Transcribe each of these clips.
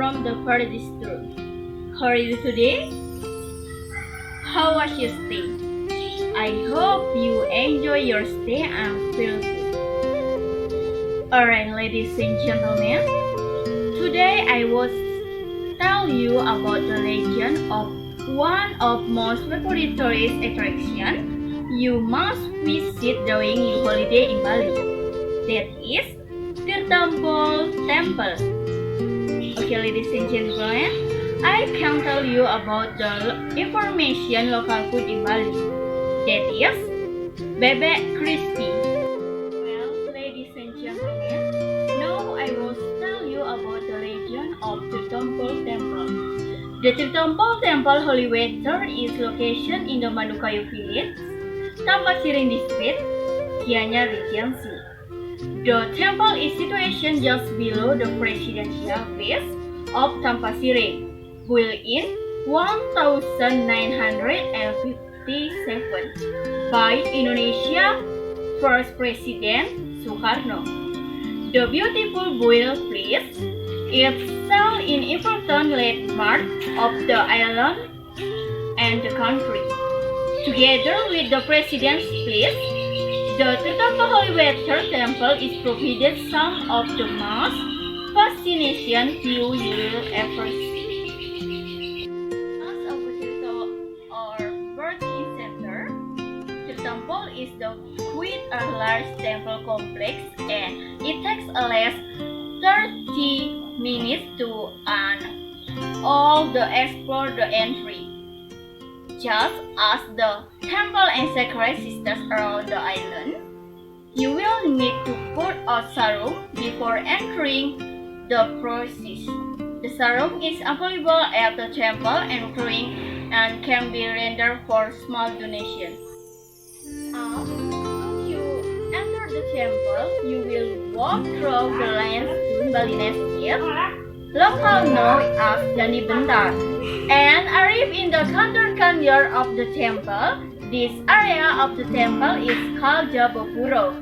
from the Paradise Tour. How are you today? How was your stay? I hope you enjoy your stay and feel good. Alright, ladies and gentlemen, today I will tell you about the legend of one of most favorite tourist attraction you must visit during your holiday in Bali. That is Tirtampol Temple. Okay, ladies and gentlemen, I can tell you about the information local food in Bali. That is bebek crispy. Well, ladies and gentlemen, now I will tell you about the legend of Tirtampol Temple. The Tirtampol Temple Holy Water is located in the Manukayu village, Tampasiring district, Gianyar Regency. The temple is situated just below the presidential base of Tampasiring, built in 1957 by Indonesia's first President Soekarno. The beautiful built place is still an important landmark of the island and the country. Together with the President's Place, the Tirtampol Holy Water Temple is provided some of the most fascinating view you will ever see. As of a turtle or birthing center, the temple is the quite a large temple complex, and it takes less 30 minutes to all the explore the entry. Just as the temple and sacred sisters around the island, you will need to put a sarung before entering the process. The sarung is available at the temple and and can be rendered for small donations. When you enter the temple, you will walk through the Lanjutan Balinese gate, local known as Jani Bentar, and arrive in the courtyard of the temple. This area of the temple is called Jabapuro.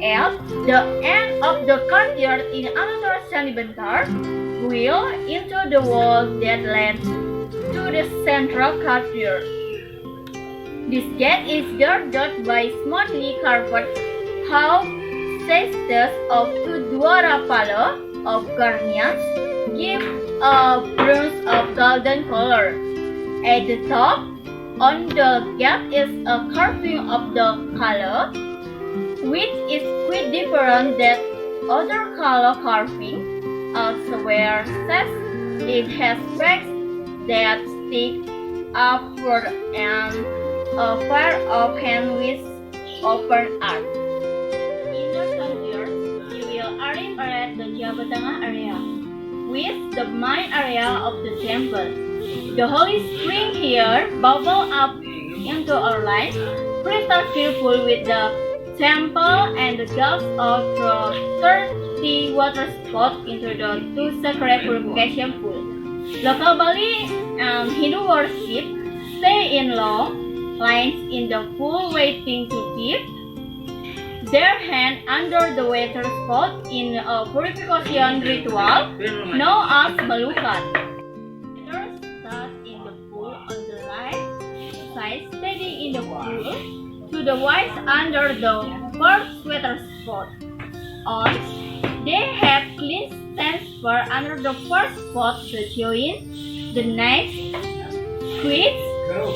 At the end of the courtyard in another Jani Bentar, will into the wall that leads to the central courtyard. This gate is guarded by smoothly carved half cestus of Dwara Palo of garnets give a bronze of golden color. At the top, on the gate is a carving of the color, which is quite different than other color carving. Elsewhere says it has spikes that stick upward and a pair of hands with open arms. In the center, you will arrive at the Jabatengah area, with the main area of the temple. The holy spring here bubble up into a line, crystal clear pool with the temple and the gulls of the 30 water spots into the two sacred purification pools. Local Bali and Hindu worship stay in long lines in the pool waiting to dip their hand under the water spot in a purification ritual known as Malukan. Water start in the pool on the right side, steady in the pool to the west under the first water spot. On, they have clean transfer under the first spot to join the next squeeze.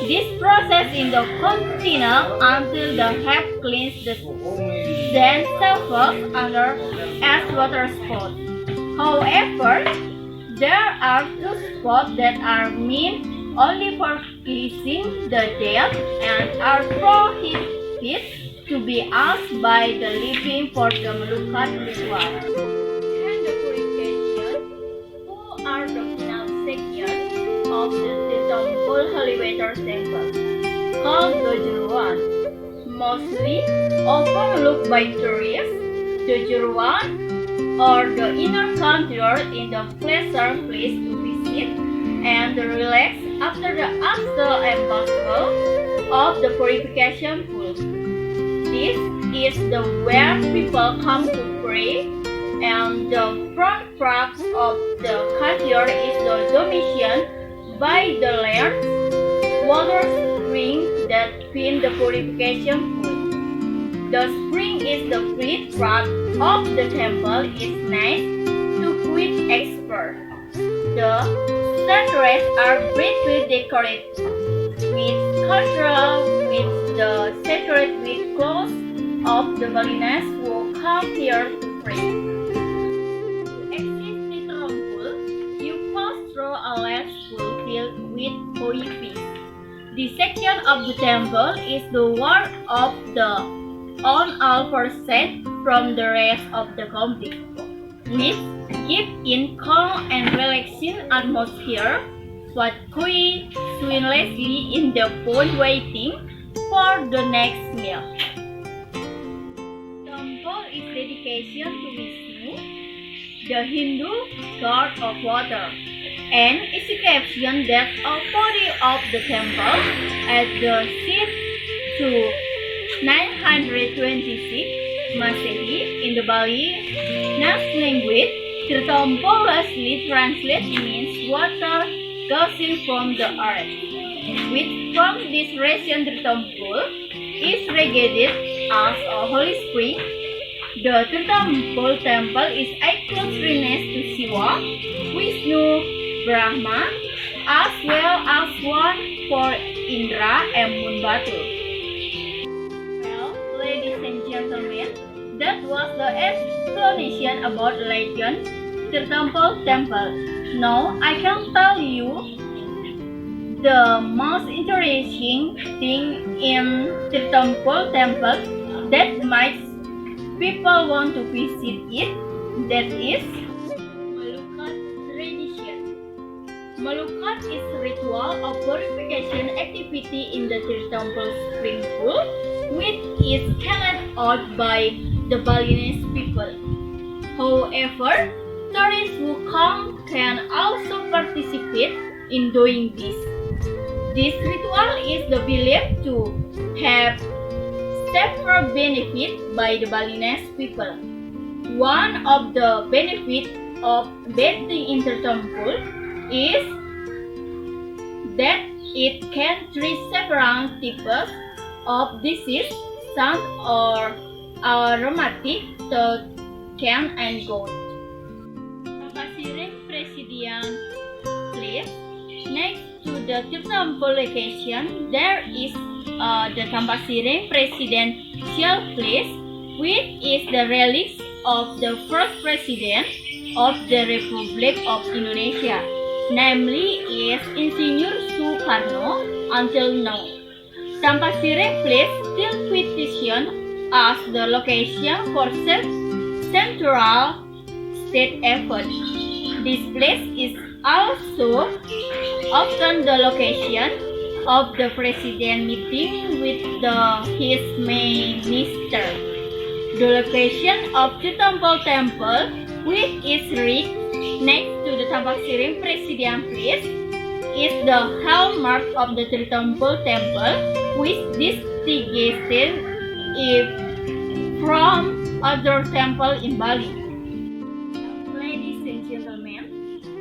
This process in the continue until the have cleansed then themselves under as water spots. However, there are two spots that are meant only for cleansing the dead and are prohibited to be asked by the living for the Malukan ritual. And the purification, who are the final section of the Tirtampol Holy Water Temple, called the Jurusan. Mostly overlooked by tourists, the Jurusan or the inner courtyard is the pleasant place to visit and relax after the hustle and bustle of the purification pool. This is where people come to pray, and the front part of the courtyard is the dominion by the large water spring that feed the purification pool. The spring is the fifth part of the temple is nice to quit expert. The statues are brightly decorated with sculpture with the sacred with clothes of the Balinese who come here to pray. To access the temple, you pass through a large pool filled with koi fish. This section of the temple is the one of the on all percent from the rest of the complex, which give in calm and relaxing atmosphere. What koi seamlessly in the pool waiting for the next meal. Temple is dedication to Vishnu, the Hindu god of water, and inscription that a body of the temple at the seat to 926 Masehi in the Balinese language. The temple loosely translated means water gushing from the earth. Which from this region the temple is regarded as a holy spring. The temple is equal next to Shiva, Vishnu, Brahma, as well as one for Indra and Moonbatu. Well, ladies and gentlemen, that was the explanation about legend, the temple. Now I can tell you the most interesting thing in the temple that might people want to visit it. That is Melukat tradition. Melukat is ritual of purification activity in the temple spring pool, which is carried out by the Balinese people. However, tourists who come can also participate in doing this. This ritual is believed to have several benefits by the Balinese people. One of the benefits of bathing in the temple is that it can treat several types of disease, some are aromatic to can and goat. Tempasiring Presidian Place. Next to the temple location, there is the Tempasiring Presidential Place, which is the relics of the first president of the Republic of Indonesia, namely is Insinyur Soekarno until now. Tempasiring Place still petitioned as the location for central state effort. This place is also often the location of the president meeting with his minister. The location of the temple, which is right next to the Tempasiring President Place, is the hallmark of the temple, which distinguishes it from other temples in Bali. Ladies and gentlemen,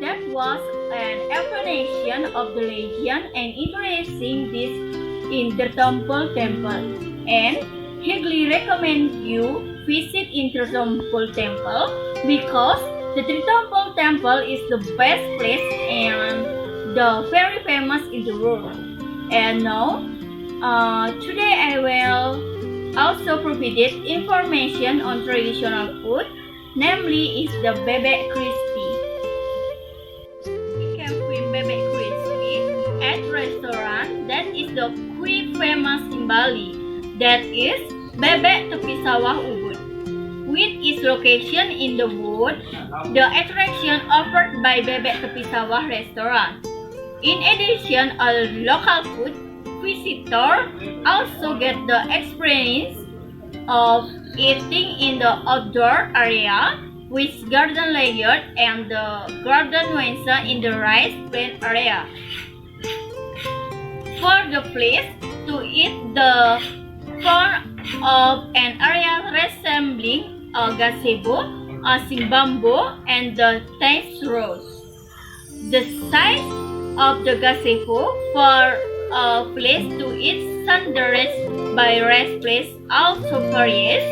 that was an explanation of the legend and interesting this in the temple, and highly recommend you visit in the temple because the temple is the best place and the very famous in the world. And now, today I will also provide information on traditional food, namely is the bebek crispy. We can find bebek crispy at restaurant that is the quite famous in Bali. That is Bebek Tepi Sawah Ubud, which is location in the wood. The attraction offered by Bebek Tepi Sawah restaurant. In addition, a local food visitor also get the experience of eating in the outdoor area with garden layout and the garden wensa in the rice plant area. For the place to eat the form of an area resembling a gazebo, a bamboo, and the taste rose. The size of the gazebo for a place to eat sundaes by rest place also varies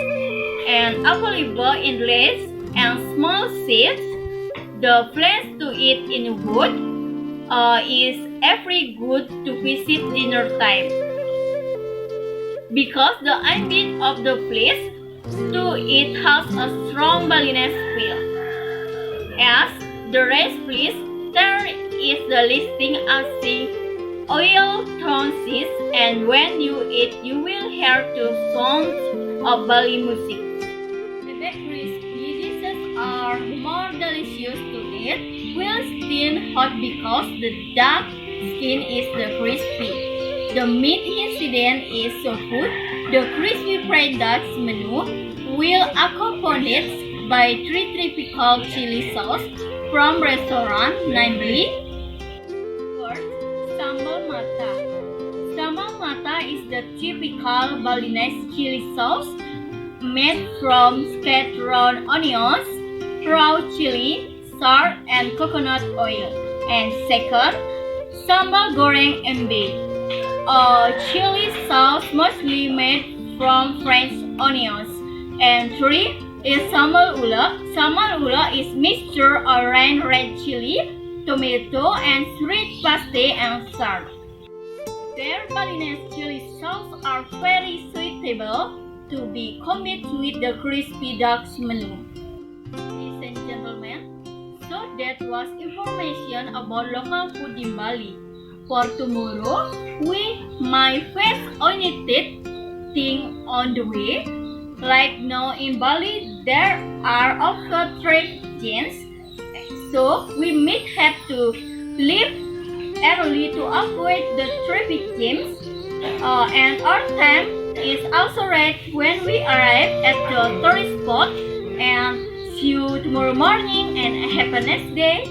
and available in less and small seats. The place to eat in wood is every good to visit dinner time because the ambient of the place to eat has a strong Balinese feel. As the rest place, there is the listing as the oil tones, and when you eat, you will hear the sounds of Bali music. The crispy dishes are more delicious to eat, while still hot because the dark skin is the crispy. The meat incident is so good. The crispy fried duck menu will accompanied by 3 typical chili sauce from restaurant, namely first, sambal mata. Sambal mata is the typical Balinese chili sauce made from scattered onions, raw chili, salt, and coconut oil. And second, sambal goreng embe, a chili sauce mostly made from French onions. And three is sambal ula. Sambal ula is mixture of red chili, tomato, and sweet paste and salt. Their Balinese chili sauce are very suitable to be combined with the crispy duck menu. Ladies and gentlemen, so that was information about local food in Bali. For tomorrow, we might face unexpected thing on the way. Like now in Bali, there are also traffic jams, so we might have to leave early to avoid the traffic jams. And our time is also right when we arrive at the tourist spot. And see you tomorrow morning and have a nice day.